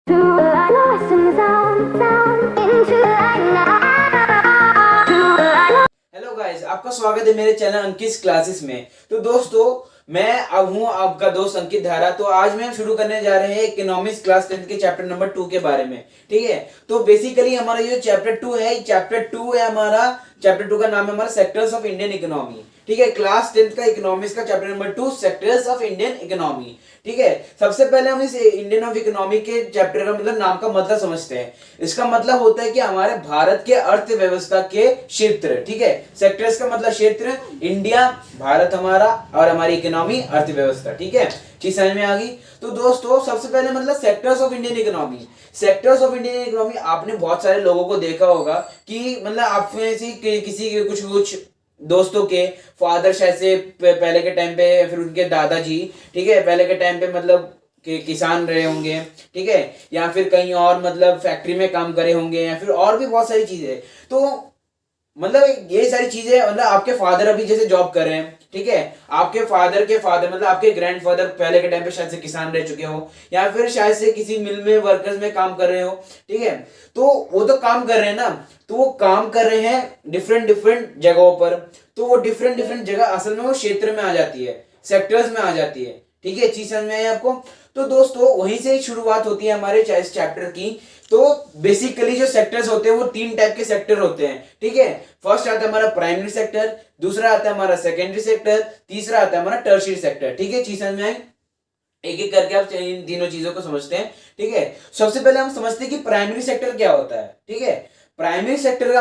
Hello guys, आपका स्वागत है मेरे चैनल अंकित क्लासेस में। तो दोस्तों, मैं अब हूँ आपका दोस्त अंकित धारा। तो आज मैं शुरू करने जा रहे हैं इकोनॉमिक्स क्लास 10 के चैप्टर नंबर 2 के बारे में। ठीक है, तो बेसिकली हमारा ये चैप्टर 2 है, चैप्टर 2 है हमारा। चैप्टर 2 का नाम है हमारा सेक्टर्स ऑफ इंडियन इकोनॉमी। ठीक है, क्लास 10 का इकोनॉमिक्स का chapter number 2, sectors of Indian economy. ठीक है, सबसे पहले हम इस इंडियन ऑफ इकोनॉमी के चैप्टर का मतलब नाम का मतलब समझते हैं। इसका मतलब होता है कि हमारे भारत के अर्थव्यवस्था के क्षेत्र। ठीक है, सेक्टर्स का मतलब क्षेत्र, इंडिया भारत हमारा, और हमारी इकोनॉमी अर्थव्यवस्था। ठीक है, चीज समझ में आ गई। तो दोस्तों, सबसे पहले मतलब sectors of Indian economy. Sectors of Indian economy, आपने बहुत सारे लोगों को देखा होगा कि मतलब आप में से किसी के कुछ दोस्तों के फादर शायद से पहले के टाइम पे, फिर उनके दादाजी, ठीक है, पहले के टाइम पे मतलब कि किसान रहे होंगे। ठीक है, या फिर कहीं और मतलब फैक्ट्री में काम करे होंगे, या फिर और भी बहुत सारी चीजें। तो मतलब ये सारी चीजें, मतलब आपके फादर अभी जैसे जॉब कर रहे हैं। ठीक है, आपके फादर के फादर मतलब आपके ग्रैंडफादर पहले के टाइम पे शायद से किसान रह चुके हो, या फिर शायद से किसी मिल में वर्कर्स में काम कर रहे हो। ठीक है, तो वो तो काम कर रहे हैं ना, तो वो काम कर रहे हैं डिफरेंट डिफरेंट जगहों पर। तो वो डिफरेंट डिफरेंट जगह असल में वो क्षेत्र में आ जाती है, सेक्टर्स में आ जाती है। ठीक है, चीज समझ में आई आपको। तो दोस्तों, वहीं से शुरुआत होती है हमारे इस चैप्टर की। तो बेसिकली जो सेक्टर्स होते हैं वो 3 टाइप के सेक्टर होते हैं। ठीक है, फर्स्ट आता है हमारा प्राइमरी सेक्टर, दूसरा आता है हमारा सेकेंडरी सेक्टर, तीसरा आता है हमारा टर्शियरी सेक्टर। ठीक है, चीज समझ में आई। एक एक करके आप इन तीनों चीजों को समझते हैं। ठीक है, सबसे पहले हम समझते हैं कि प्राइमरी सेक्टर क्या होता है। ठीक है, प्राइमरी सेक्टर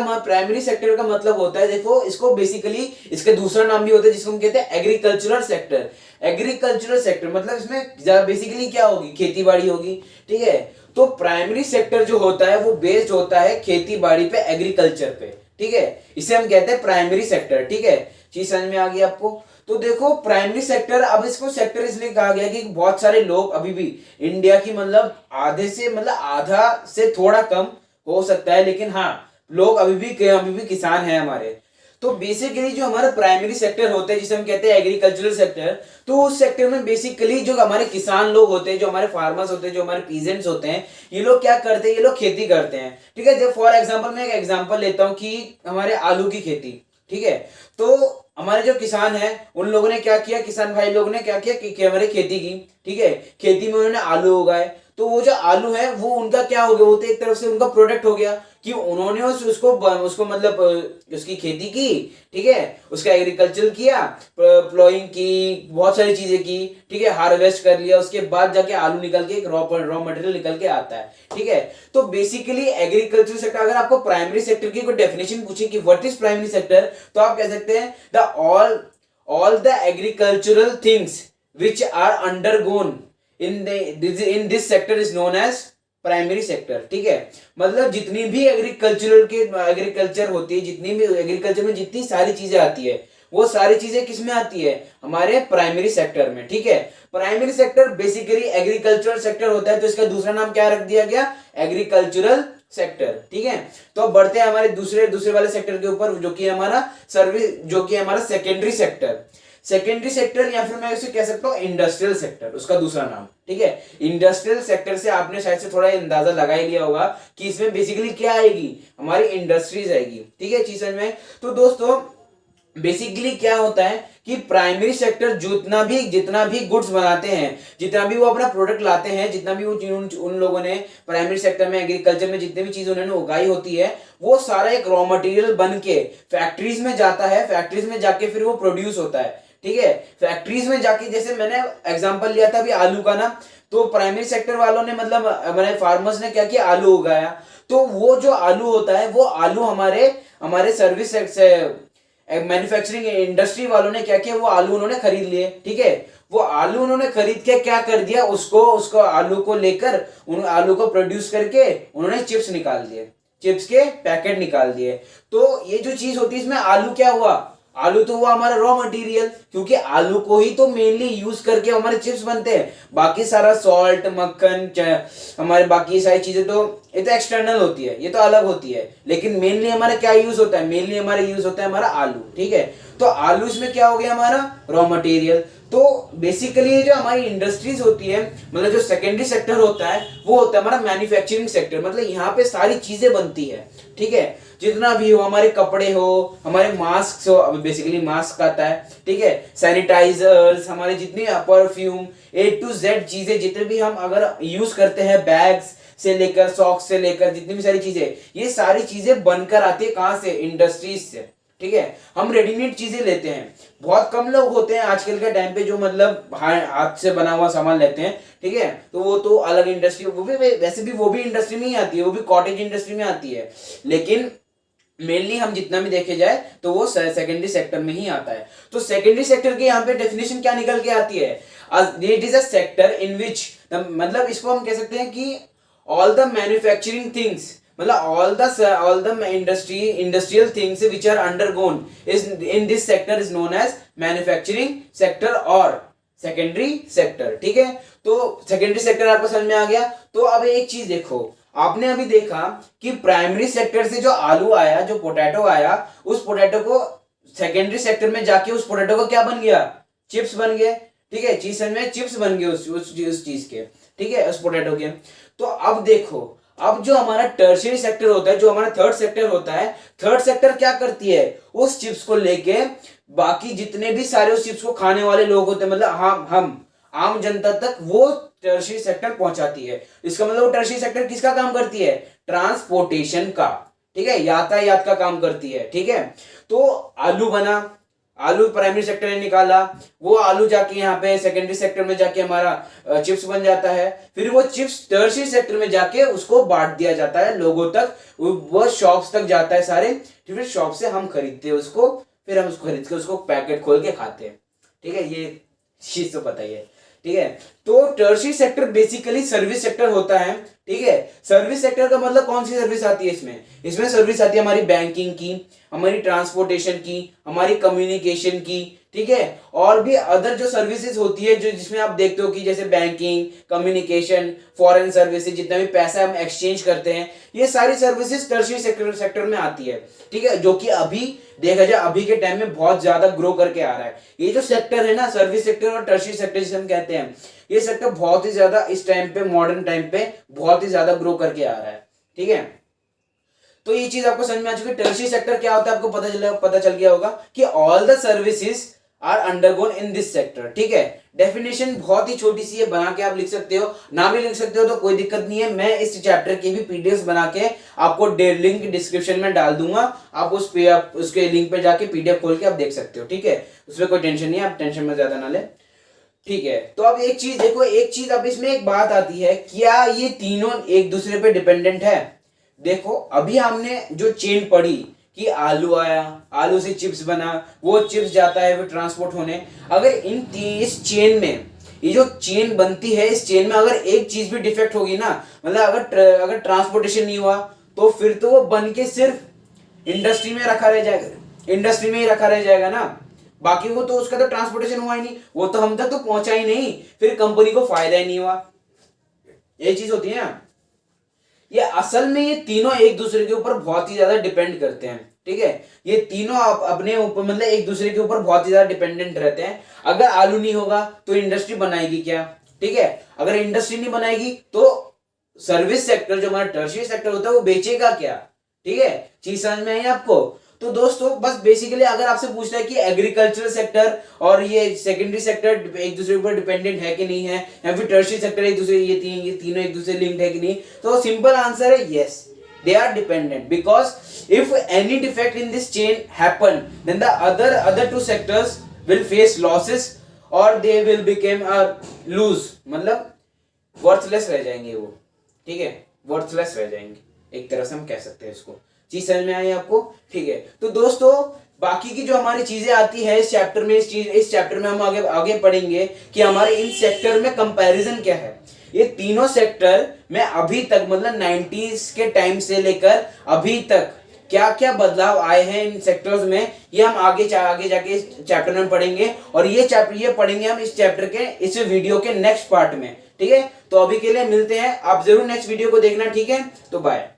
का मतलब होता है, देखो इसको बेसिकली इसका दूसरा नाम भी होता है जिसको हम कहते हैं एग्रीकल्चरल सेक्टर। एग्रीकल्चरल सेक्टर मतलब इसमें बेसिकली क्या होगी, खेती बाड़ी होगी। ठीक है, तो प्राइमरी सेक्टर जो होता है वो बेस्ड होता है खेती बाड़ी पे, एग्रीकल्चर पे। ठीक है, इसे हम कहते हैं प्राइमरी सेक्टर। ठीक है, चीज समझ में आ गई आपको। तो देखो प्राइमरी सेक्टर, अब इसको सेक्टर इसलिए कहा गया कि बहुत सारे लोग अभी भी इंडिया की मतलब आधे से मतलब आधा से थोड़ा कम हो सकता है, लेकिन हाँ लोग अभी भी किसान हैं हमारे। तो बेसिकली जो हमारा प्राइमरी सेक्टर होता है जिसे हम कहते हैं एग्रीकल्चरल सेक्टर, तो उस सेक्टर में बेसिकली जो हमारे किसान लोग होते हैं, जो हमारे फार्मर्स होते हैं, जो हमारे पीजेंट्स होते हैं, ये लोग क्या करते हैं, ये लोग खेती करते हैं। ठीक है, जब फॉर एग्जांपल मैं एक एग्जांपल लेता हूं कि हमारे आलू की खेती। ठीक है, तो हमारे जो किसान हैं उन लोगों ने क्या किया, किसान भाई लोगों ने क्या किया कि हमारे खेती की। ठीक है, खेती में उन्होंने आलू उगाए। तो वो जो आलू है वो उनका क्या हो गया, वो तो एक तरफ से उनका प्रोडक्ट हो गया कि उन्होंने उसको मतलब उसकी खेती की। ठीक है, उसका एग्रीकल्चर किया, प्लॉइंग की, बहुत सारी चीजें की। ठीक है, हार्वेस्ट कर लिया, उसके बाद जाके आलू निकल के एक रॉ मटेरियल निकल के आता है। ठीक है, तो बेसिकली एग्रीकल्चर सेक्टर, अगर आपको प्राइमरी सेक्टर की कोई डेफिनेशन पूछे कि व्हाट इज प्राइमरी सेक्टर, तो आप कह सकते हैं the all the agricultural things which are undergone in this sector is known as primary sector. ठीक है, मतलब जितनी भी एग्रीकल्चर होती है, जितनी भी एग्रीकल्चर में जितनी सारी चीजें आती है, वो सारी चीजें किस में आती है, हमारे प्राइमरी सेक्टर में। ठीक है, primary sector basically agricultural sector होता है, तो इसका दूसरा नाम क्या रख दिया गया, एग्रीकल्चरल सेक्टर। ठीक है, तो अब बढ़ते हैं हमारे दूसरे वाले सेक्टर के ऊपर, जो कि हमारा सेकेंडरी सेक्टर। सेकेंडरी सेक्टर, या फिर मैं इसे कह सकता हूं इंडस्ट्रियल सेक्टर, उसका दूसरा नाम। ठीक है, इंडस्ट्रियल सेक्टर से आपने शायद से थोड़ा अंदाजा लगा ही लिया होगा कि इसमें बेसिकली क्या आएगी, हमारी इंडस्ट्रीज आएगी। ठीक है, चीज समझ में। तो दोस्तों, बेसिकली क्या होता है कि प्राइमरी सेक्टर जितना भी गुड्स बनाते हैं, जितना भी वो अपना प्रोडक्ट लाते हैं, जितना भी वो उन लोगों ने प्राइमरी सेक्टर में, एग्रीकल्चर में जितने भी चीज उन्होंने उगाई होती है, वो सारा एक रॉ मटेरियल बन के फैक्ट्रीज में जाता है। फैक्ट्रीज में जाके फिर वो प्रोड्यूस होता है। ठीक है, फैक्ट्रीज में जाके, जैसे मैंने एग्जांपल लिया था अभी आलू का ना, तो प्राइमरी सेक्टर वालों ने मतलब हमारे फार्मर्स ने क्या किया, आलू उगाया। तो वो जो आलू होता है, वो आलू हमारे सर्विस मैन्युफैक्चरिंग इंडस्ट्री वालों ने क्या किया, वो आलू उन्होंने खरीद लिए। ठीक है, वो आलू उन्होंने खरीद के क्या कर दिया, उसको आलू को लेकर, उन आलू को प्रोड्यूस करके उन्होंने चिप्स निकाल दिए, चिप्स के पैकेट निकाल दिए। तो ये जो चीज होती है, इसमें आलू क्या हुआ, आलू तो हुआ हमारा रॉ मटेरियल, क्योंकि आलू को ही तो मेनली यूज करके हमारे चिप्स बनते हैं। बाकी सारा सॉल्ट, मक्खन, हमारे बाकी सारी चीजें तो ये तो एक्सटर्नल होती है, ये तो अलग होती है, लेकिन मेनली हमारा क्या यूज होता है, मेनली हमारा यूज होता है हमारा आलू। ठीक है, तो आलू इसमें क्या हो गया, हमारा रॉ मटेरियल। तो बेसिकली जो हमारी इंडस्ट्रीज होती है, मतलब जो सेकेंडरी सेक्टर होता है वो होता है हमारा मैन्युफैक्चरिंग सेक्टर, मतलब यहाँ पे सारी चीजें बनती है, ठीक है। जितना भी हो, हमारे कपड़े हो, हमारे मास्क हो, बेसिकली मास्क आता है, ठीक है, सैनिटाइजर्स, हमारे जितनी परफ्यूम, A to Z चीजें जितने भी हम अगर यूज करते हैं, बैग्स से लेकर सॉक्स से लेकर जितनी भी सारी चीजें, ये सारी चीजें बनकर आती है कहाँ से? इंडस्ट्रीज से, ठीक है। हम रेडीमेड चीजें लेते हैं, बहुत कम लोग होते हैं आजकल के टाइम पे जो मतलब हाथ से बना हुआ सामान लेते हैं, ठीक है। तो वो तो अलग इंडस्ट्री, वो भी वैसे भी वो भी इंडस्ट्री में ही आती है, वो भी कॉटेज इंडस्ट्री में आती है, लेकिन मेनली हम जितना भी देखे जाए तो वो सेकेंडरी सेक्टर में ही आता है। तो सेकेंडरी सेक्टर के यहाँ पे डेफिनेशन क्या निकल के आती है? It is a sector in which, मतलब इसको हम कह सकते हैं कि ऑल द मैन्युफैक्चरिंग थिंग्स, मतलब all the industrial things which are undergone is in this sector is known as manufacturing sector or secondary sector, ठीक है। तो सेकेंडरी सेक्टर आपको समझ में आ गया। तो अब एक चीज देखो, आपने अभी देखा कि प्राइमरी सेक्टर से जो आलू आया, जो पोटैटो आया, उस पोटैटो को सेकेंडरी सेक्टर में जाके उस पोटैटो को क्या बन गया? चिप्स बन गए, ठीक है। चीज समझ में, चिप्स बन गए उस चीज के, ठीक है, उस पोटैटो के। तो अब देखो, अब जो हमारा टर्शियरी सेक्टर होता है, जो हमारा थर्ड सेक्टर होता है, थर्ड सेक्टर क्या करती है? उस चिप्स को लेके बाकी जितने भी सारे उस चिप्स को खाने वाले लोग होते हैं, मतलब हम आम जनता तक वो टर्शियरी सेक्टर पहुंचाती है। इसका मतलब वो टर्शियरी सेक्टर किसका काम करती है? ट्रांसपोर्टेशन का, ठीक है, यातायात का काम करती है, ठीक है। तो आलू बना, आलू प्राइमरी सेक्टर ने निकाला, वो आलू जाके यहाँ पे सेकेंडरी सेक्टर में जाके हमारा चिप्स बन जाता है, फिर वो चिप्स टर्शियरी सेक्टर में जाके उसको बांट दिया जाता है लोगों तक, वो शॉप्स तक जाता है सारे, फिर शॉप से हम खरीदते हैं उसको, फिर हम उसको खरीद के उसको पैकेट खोल के खाते हैं, ठीक है। ये चीज तो पता ही है, ठीक है। तो tertiary sector basically service sector होता है, ठीक है। सर्विस सेक्टर का मतलब कौन सी सर्विस आती है इसमें? इसमें सर्विस आती है हमारी बैंकिंग की, हमारी ट्रांसपोर्टेशन की, हमारी कम्युनिकेशन की, ठीक है, और भी अदर जो सर्विसेज होती है, जो जिसमें आप देखते हो कि जैसे बैंकिंग, कम्युनिकेशन, फॉरेन सर्विसेज, जितना भी पैसा हम एक्सचेंज करते हैं, ये सारी सर्विसेज टर्शियरी सेक्टर में आती है, ठीक है। जो कि अभी देखा जाए अभी के टाइम में बहुत ज्यादा ग्रो करके आ रहा है। ये जो सेक्टर है ना, सर्विस सेक्टर और टर्शियरी सेक्टर जिसे हम कहते हैं, ये सेक्टर बहुत ही ज्यादा इस टाइम पे, मॉडर्न टाइम पे बहुत ही ज्यादा ग्रो करके आ रहा है, ठीक है। तो ये चीज आपको समझ में आ चुकी है। टर्शियरी सेक्टर क्या होता है आपको पता चल गया होगा कि all the services are undergone in this sector, ठीक है। डेफिनेशन बहुत ही छोटी सी है, बना के आप लिख सकते हो, ना भी लिख सकते हो तो कोई दिक्कत नहीं है। मैं इस चैप्टर की भी पीडीएफ बना के आपको लिंक डिस्क्रिप्शन में डाल दूंगा, आप उसके लिंक पे जाके पीडीएफ खोल के आप देख सकते हो, ठीक है। उसमें कोई टेंशन नहीं है, आप टेंशन में ज्यादा ना ले, ठीक है। तो अब एक चीज देखो, एक चीज अब इसमें एक बात आती है, क्या ये तीनों एक दूसरे पे डिपेंडेंट है? देखो अभी हमने जो चेन पढ़ी कि आलू आया, आलू से चिप्स बना, वो चिप्स जाता है वो ट्रांसपोर्ट होने, अगर इस चेन में, ये जो चेन बनती है, इस चेन में अगर एक चीज भी डिफेक्ट होगी ना, मतलब अगर ट्रांसपोर्टेशन नहीं हुआ, तो फिर तो वो बन के सिर्फ इंडस्ट्री में रखा रह जाएगा, इंडस्ट्री में ही रखा रह जाएगा ना, बाकी वो तो उसका तो ट्रांसपोर्टेशन हुआ ही नहीं, वो तो हम तक तो पहुंचा ही नहीं, फिर कंपनी को फायदा ही नहीं हुआ। ये चीज होती है ना। ये असल में ये तीनों एक दूसरे के ऊपर बहुत ही ज्यादा डिपेंड करते हैं, ठीक है। ये तीनों अपने ऊपर मतलब एक दूसरे के ऊपर बहुत ही ज्यादा डिपेंडेंट रहते हैं। अगर आलू नहीं होगा तो इंडस्ट्री बनाएगी क्या, ठीक है। अगर इंडस्ट्री नहीं बनाएगी तो सर्विस सेक्टर जो हमारा टर्शियरी सेक्टर होता है वो बेचेगा क्या, ठीक है। चीज समझ में आई आपको? तो दोस्तों बस बेसिकली अगर आपसे पूछना है कि एग्रीकल्चरल सेक्टर और ये सेकेंडरी सेक्टर एक दूसरे के ऊपर डिपेंडेंट है कि नहीं है, या फिर टर्शियरी सेक्टर एक दूसरे ये तीनों एक दूसरे लिंक्ड है कि नहीं, तो सिंपल आंसर है yes, they are dependent, because if any defect in this chain happen, then the other two sectors will face losses or they will become a lose, मतलब वर्थलेस रह जाएंगे वो, ठीक है, वर्थलेस रह जाएंगे, एक तरह से हम कह सकते हैं इसको। चीज समझ में आई आपको? ठीक है। तो दोस्तों बाकी की जो हमारी चीजें आती है इस चैप्टर में, इस चैप्टर में हम आगे पढ़ेंगे कि हमारे इन सेक्टर में कंपैरिजन क्या है। ये तीनों सेक्टर में अभी तक मतलब 90s के टाइम से लेकर अभी तक क्या क्या बदलाव आए हैं इन सेक्टर्स में, ये हम आगे जाके इस चैप्टर में पढ़ेंगे, और ये पढ़ेंगे हम इस चैप्टर के इस वीडियो के नेक्स्ट पार्ट में, ठीक है। तो अभी के लिए मिलते हैं, आप जरूर नेक्स्ट वीडियो को देखना, ठीक है। तो बाय।